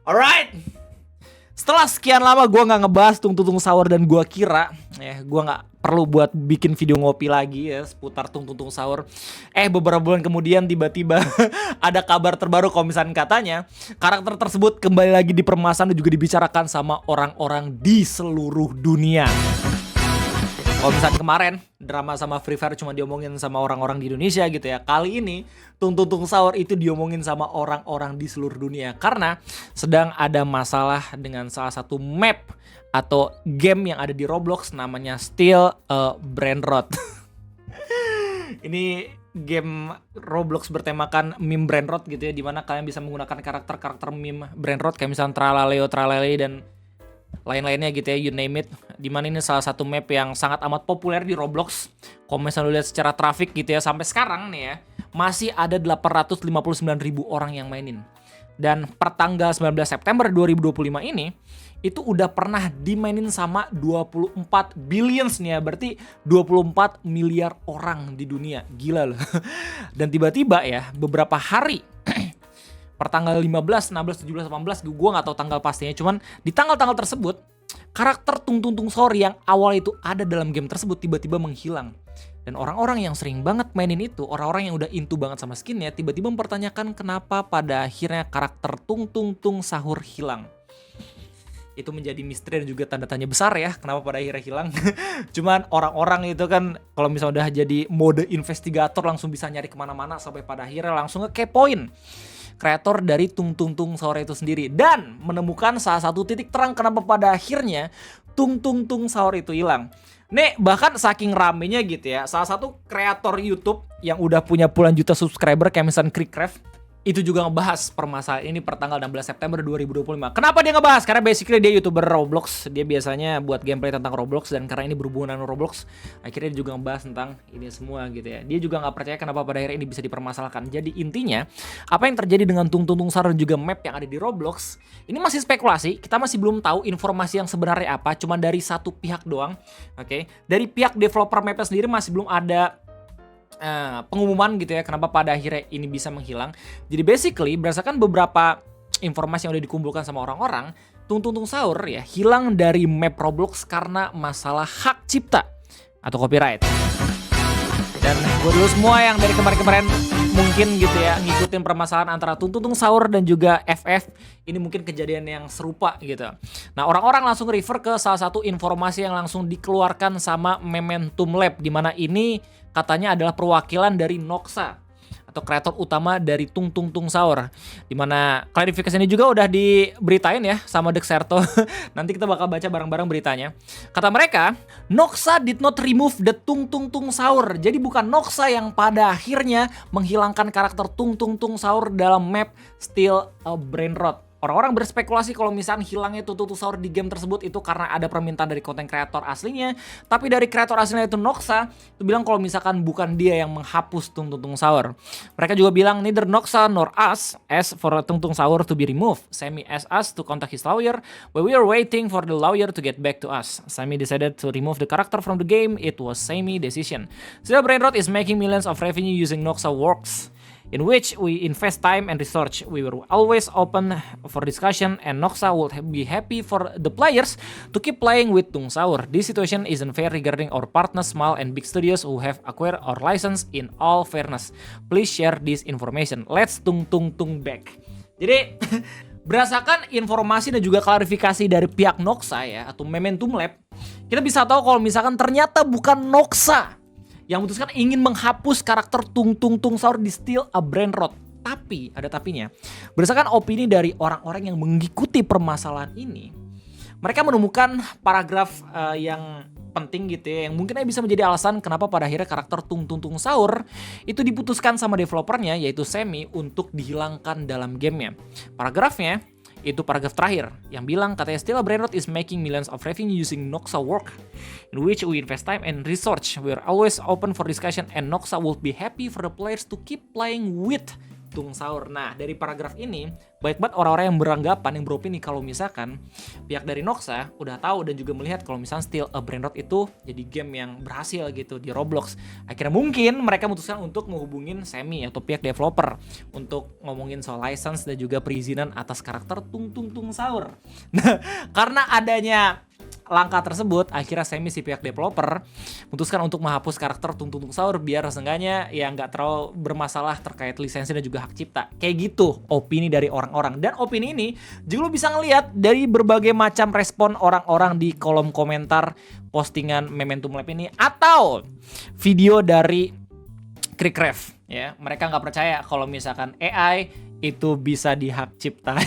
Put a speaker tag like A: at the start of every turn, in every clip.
A: Alright. Setelah sekian lama gue gak ngebahas Tung Tung Tung Sahur dan gue kira gue gak perlu buat bikin video ngopi lagi ya seputar Tung Tung Tung Sahur. Beberapa bulan kemudian tiba-tiba ada kabar terbaru kalau misalnya katanya karakter tersebut kembali lagi dipermasalahan dan juga dibicarakan sama orang-orang di seluruh dunia. Kalau misalnya kemarin drama sama Free Fire cuma diomongin sama orang-orang di Indonesia gitu ya, kali ini Tung Tung Tung Sahur itu diomongin sama orang-orang di seluruh dunia karena sedang ada masalah dengan salah satu map atau game yang ada di Roblox namanya Still a Brainrot. Ini game Roblox bertemakan meme Brainrot gitu ya, dimana kalian bisa menggunakan karakter-karakter meme Brainrot kayak misalnya Tralaleo, Tralele dan lain-lainnya gitu ya, you name it. Dimana ini salah satu map yang sangat amat populer di Roblox. Kalau misalnya lihat secara traffic gitu ya, sampai sekarang nih ya masih ada 859.000 orang yang mainin. Dan per tanggal 19 September 2025 ini itu udah pernah dimainin sama 24 billions nih ya, berarti 24 miliar orang di dunia. Gila loh. Dan tiba-tiba ya beberapa hari per tanggal 15, 16, 17, 18, gue gak tahu tanggal pastinya. Cuman di tanggal-tanggal tersebut, karakter Tung Tung Tung Sahur yang awal itu ada dalam game tersebut tiba-tiba menghilang. Dan orang-orang yang sering banget mainin itu, orang-orang yang udah into banget sama skinnya, tiba-tiba mempertanyakan kenapa pada akhirnya karakter Tung Tung Tung Sahur hilang. Itu menjadi misteri dan juga tanda tanya besar ya, kenapa pada akhirnya hilang. Cuman orang-orang itu kan kalau misalnya udah jadi mode investigator langsung bisa nyari kemana-mana sampai pada akhirnya langsung nge-kepoin kreator dari Tung Tung Tung Sahur itu sendiri dan menemukan salah satu titik terang kenapa pada akhirnya Tung Tung Tung Sahur itu hilang. Nih bahkan saking ramenya gitu ya, salah satu kreator YouTube yang udah punya puluhan juta subscriber kayak misalnya Crickcraft itu juga ngebahas permasalahan ini per tanggal 16 September 2025. Kenapa dia ngebahas? Karena basically dia YouTuber Roblox. Dia biasanya buat gameplay tentang Roblox dan karena ini berhubungan dengan Roblox, akhirnya dia juga ngebahas tentang ini semua gitu ya. Dia juga nggak percaya kenapa pada akhirnya ini bisa dipermasalahkan. Jadi intinya, apa yang terjadi dengan Tung Tung Tung Sahur dan juga map yang ada di Roblox, ini masih spekulasi. Kita masih belum tahu informasi yang sebenarnya apa, cuma dari satu pihak doang. Oke. Dari pihak developer mapnya sendiri masih belum ada pengumuman gitu ya kenapa pada akhirnya ini bisa menghilang. Jadi basically berdasarkan beberapa informasi yang udah dikumpulkan sama orang-orang, Tung Tung Tung Sahur ya hilang dari map Roblox karena masalah hak cipta atau copyright. Dan buat dulu semua yang dari kemarin-kemarin mungkin gitu ya ngikutin permasalahan antara Tung Tung Tung Sahur dan juga FF, ini mungkin kejadian yang serupa gitu. Nah orang-orang langsung refer ke salah satu informasi yang langsung dikeluarkan sama Momentum Lab, di mana ini katanya adalah perwakilan dari Noxa atau kreator utama dari Tung Tung Tung Sahur. Dimana klarifikasi ini juga udah diberitain ya sama Dexerto. Nanti kita bakal baca bareng-bareng beritanya. Kata mereka, Noxa did not remove the Tung Tung Tung Sahur. Jadi bukan Noxa yang pada akhirnya menghilangkan karakter Tung Tung Tung Sahur dalam map Still a Brainrot. Orang-orang berspekulasi kalau misalnya hilangnya Tung Tung Tung Sahur di game tersebut itu karena ada permintaan dari konten kreator aslinya. Tapi dari kreator aslinya itu Noxa, itu bilang kalau misalkan bukan dia yang menghapus Tung Tung Tung Sahur. Mereka juga bilang neither Noxa nor us asked for Tung Tung Sahur to be removed. Sammy asked us to contact his lawyer, but we are waiting for the lawyer to get back to us. Sammy decided to remove the character from the game. It was Sammy's decision. Still Brainrot is making millions of revenue using Noxa works, in which we invest time and research. We were always open for discussion and Noxa would be happy for the players to keep playing with Tung Sahur. This situation isn't fair regarding our partners, small and big studios who have acquired our license. In all fairness, please share this information. Let's Tung Tung Tung back. Jadi berdasarkan informasi dan juga klarifikasi dari pihak Noxa ya atau Momentum Lab, kita bisa tahu kalau misalkan ternyata bukan Noxa yang memutuskan ingin menghapus karakter Tung Tung Tung Sahur di Still a Brainrot. Tapi, ada tapinya, berdasarkan opini dari orang-orang yang mengikuti permasalahan ini, mereka menemukan paragraf yang penting gitu ya, yang mungkin bisa menjadi alasan kenapa pada akhirnya karakter Tung Tung Tung Sahur itu diputuskan sama developernya, yaitu Sammy, untuk dihilangkan dalam gamenya. Paragrafnya itu paragraf terakhir yang bilang katanya Still a Brainrot is making millions of revenue using Noxa work, in which we invest time and research. We are always open for discussion and Noxa will be happy for the players to keep playing with Tung Sahur. Nah, dari paragraf ini banyak banget orang-orang yang beranggapan, yang beropini kalau misalkan pihak dari Noxa udah tahu dan juga melihat kalau misalkan Still a Brainrot itu jadi game yang berhasil gitu di Roblox. Akhirnya mungkin mereka memutuskan untuk menghubungin Semi atau pihak developer untuk ngomongin soal license dan juga perizinan atas karakter Tung Sahur. Nah, karena adanya langkah tersebut, akhirnya Semi si pihak developer memutuskan untuk menghapus karakter Tung Sahur biar seenggaknya ya nggak terlalu bermasalah terkait lisensi dan juga hak cipta. Kayak gitu opini dari orang-orang. Dan opini ini juga lo bisa ngeliat dari berbagai macam respon orang-orang di kolom komentar postingan Momentum Lab ini atau video dari Krikrev. Ya, mereka nggak percaya kalau misalkan AI itu bisa dihak cipta.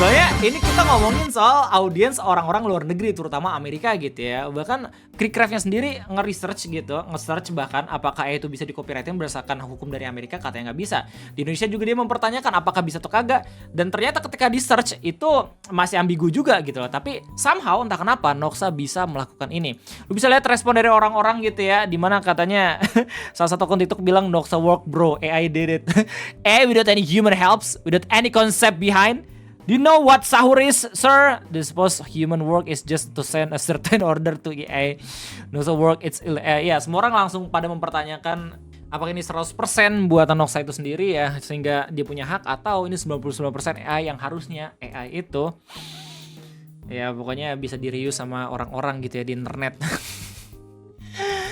A: Soalnya ini kita ngomongin soal audiens orang-orang luar negeri, terutama Amerika gitu ya. Bahkan Krikrev-nya sendiri nge-research gitu, nge-search bahkan apakah itu bisa di-copyrightin berdasarkan hukum dari Amerika, katanya nggak bisa. Di Indonesia juga dia mempertanyakan apakah bisa atau kagak. Dan ternyata ketika di-search itu masih ambigu juga gitu loh. Tapi somehow entah kenapa Noxa bisa melakukan ini. Lu bisa lihat respon dari orang-orang gitu ya, dimana katanya salah satu akun TikTok bilang Noxa work bro, AI did it. AI without any human helps, without any concept behind. Do you know what sahur is, sir? The supposed human work is just to send a certain order to AI. No so work, it's ya, semua orang langsung pada mempertanyakan apakah ini 100% buatan Noxa itu sendiri ya, sehingga dia punya hak, atau ini 99% AI yang harusnya AI itu ya pokoknya bisa di-reuse sama orang-orang gitu ya di internet.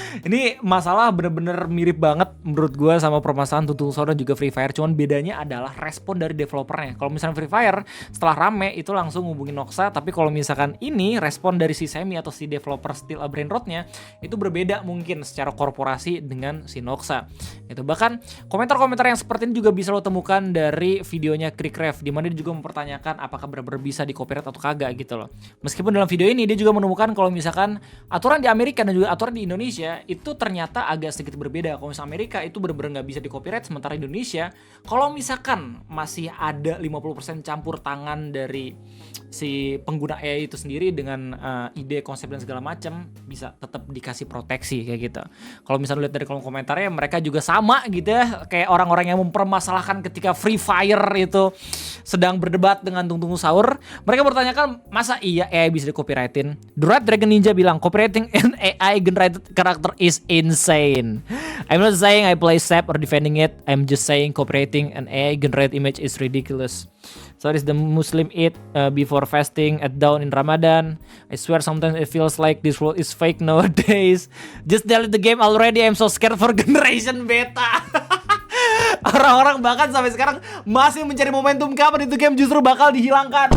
A: Ini masalah bener-bener mirip banget menurut gue sama permasalahan Tung Sahur dan juga Free Fire. Cuman bedanya adalah respon dari developernya. Kalau misalnya Free Fire setelah rame itu langsung hubungin Noxa. Tapi kalau misalkan ini respon dari si Semi atau si developer Still a Brainrot-nya itu berbeda mungkin secara korporasi dengan si Noxa. Itu bahkan komentar-komentar yang seperti ini juga bisa lo temukan dari videonya Krikrev, di mana dia juga mempertanyakan apakah benar-benar bisa di copyright atau kagak gitu loh. Meskipun dalam video ini dia juga menemukan kalau misalkan aturan di Amerika dan juga aturan di Indonesia itu ternyata agak sedikit berbeda. Kalau misalnya Amerika itu benar-benar nggak bisa di copyright, sementara Indonesia kalau misalkan masih ada 50% campur tangan dari si pengguna AI itu sendiri dengan ide, konsep dan segala macam, bisa tetap dikasih proteksi kayak gitu. Kalau misalnya lihat dari kolom komentarnya, mereka juga sama gitu ya, kayak orang-orang yang mempermasalahkan ketika Free Fire itu sedang berdebat dengan Tung Sahur. Mereka bertanyakan, masa iya AI bisa di copyrightin? The Red Dragon Ninja bilang, copyrighting an AI generated character is insane. I'm not saying I play SAP or defending it. I'm just saying copyrighting an AI generated image is ridiculous. So is the Muslim eat before fasting at dawn in Ramadan. I swear sometimes it feels like this world is fake nowadays. Just delete the game already. I'm so scared for generation beta. Orang-orang bahkan sampai sekarang masih mencari momentum kapan itu game justru bakal dihilangkan.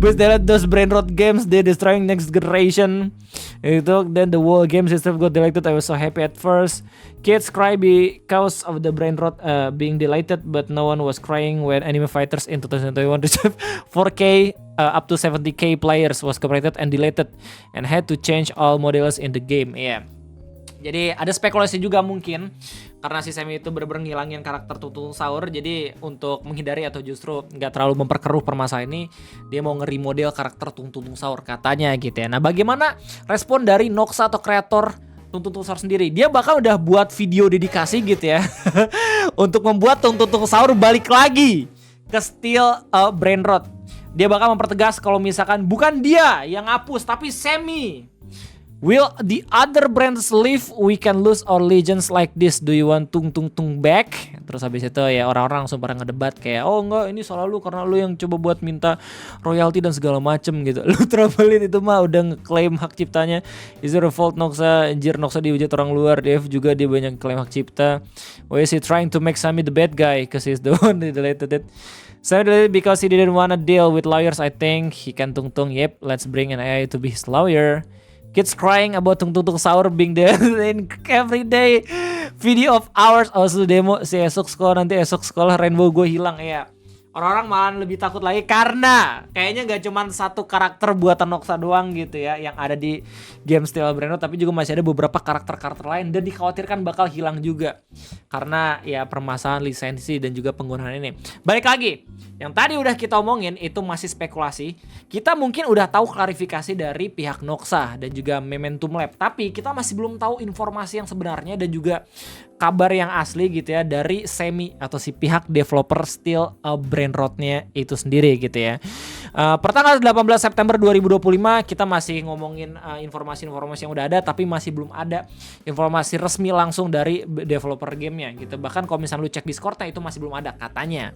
A: But delete those Brainrot games, they destroying next generation. Itu then the whole game system got deleted. I was so happy at first. Kids cry because of the Brainrot being deleted, but no one was crying when Anime Fighters in 2021 received 4K up to 70K players was copyrighted and deleted and had to change all models in the game. Yeah. Jadi ada spekulasi juga mungkin karena si Semi itu bener-bener ngilangin karakter Tung Sahur, jadi untuk menghindari atau justru nggak terlalu memperkeruh permasalahan ini, dia mau nge-remodel karakter Tung Sahur katanya gitu ya. Nah, bagaimana respon dari Noxa atau kreator Tung Sahur sendiri? Dia bahkan udah buat video dedikasi gitu ya untuk membuat Tung Sahur balik lagi ke Still a Brainrot. Dia bakal mempertegas kalau misalkan bukan dia yang hapus tapi Semi. Will the other brands leave? We can lose our legends like this. Do you want Tung back? Terus habis itu ya orang-orang langsung pada ngedebat kayak, oh enggak, ini salah lu karena lu yang coba buat minta royalti dan segala macem gitu. Lu trouble itu mah udah ngeklaim hak ciptanya. Is there a fault Noxa? Anjir, Noxa dihujat orang luar. Dev juga dia banyak klaim hak cipta. Why is he trying to make Sami the bad guy? Cause he's the one that deleted it. Sami deleted because he didn't wanna deal with lawyers. I think he can Tung. Yep, let's bring an AI to be his lawyer. Kids crying about Tung Sahur being there in every day. Video of ours also demo si esok sekolah Rainbow gue hilang ya. Orang-orang malah lebih takut lagi karena kayaknya gak cuma satu karakter buatan Noxa doang gitu ya yang ada di game Still a Brainrot, tapi juga masih ada beberapa karakter-karakter lain dan dikhawatirkan bakal hilang juga karena ya permasalahan lisensi dan juga penggunaan ini. Balik lagi, Yang tadi udah kita omongin itu masih spekulasi. Kita mungkin udah tahu klarifikasi dari pihak Noxa dan juga Momentum Lab, tapi kita masih belum tahu informasi yang sebenarnya dan juga kabar yang asli gitu ya dari Semi atau si pihak developer Still Brainrot-nya itu sendiri gitu ya. Pertanggal 18 September 2025 kita masih ngomongin informasi-informasi yang udah ada, tapi masih belum ada informasi resmi langsung dari developer gamenya gitu. Bahkan kalau misalnya lu cek Discord-nya itu masih belum ada katanya.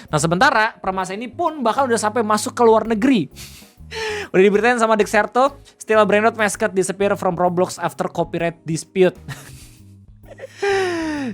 A: Nah sementara permasalahan ini pun bahkan udah sampai masuk ke luar negeri. Udah diberitain sama Dexerto, Still Brainrot mascot disappear from Roblox after copyright dispute.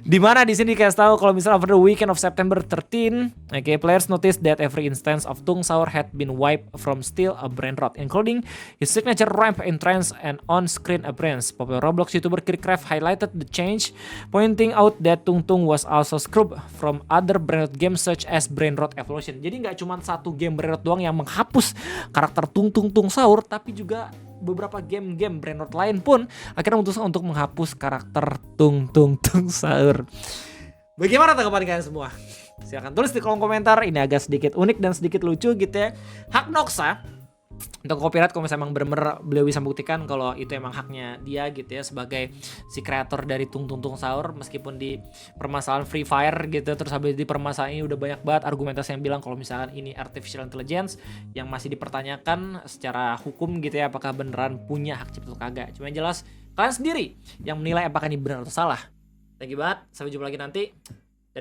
A: Dimana di sini dikasih tahu kalau misalnya over the weekend of September 13, okay, players noticed that every instance of Tung Saur had been wiped from Still Brainrot, including his signature ramp entrance and on-screen appearance. Popular Roblox YouTuber Kirkraft highlighted the change, pointing out that Tung Tung was also scrubbed from other Brainrot games such as Brainrot Evolution. Jadi nggak cuma satu game Brainrot doang yang menghapus karakter Tung Saur, tapi juga beberapa game-game Brainrot lain pun akhirnya memutuskan untuk menghapus karakter Tung Saur. Bagaimana tanggapan kalian semua? Silahkan tulis di kolom komentar. Ini agak sedikit unik dan sedikit lucu gitu ya. Hak Noxa untuk copyright kalau misalnya emang bener-bener beliau bisa buktikan kalau itu emang haknya dia gitu ya sebagai si kreator dari Tung Saur, meskipun di permasalahan Free Fire gitu, terus habis di permasalahan ini udah banyak banget argumentasi yang bilang kalau misalkan ini artificial intelligence yang masih dipertanyakan secara hukum gitu ya, apakah beneran punya hak cipta atau kagak. Cuma yang jelas kalian sendiri yang menilai apakah ini benar atau salah. Thank you banget, sampai jumpa lagi nanti.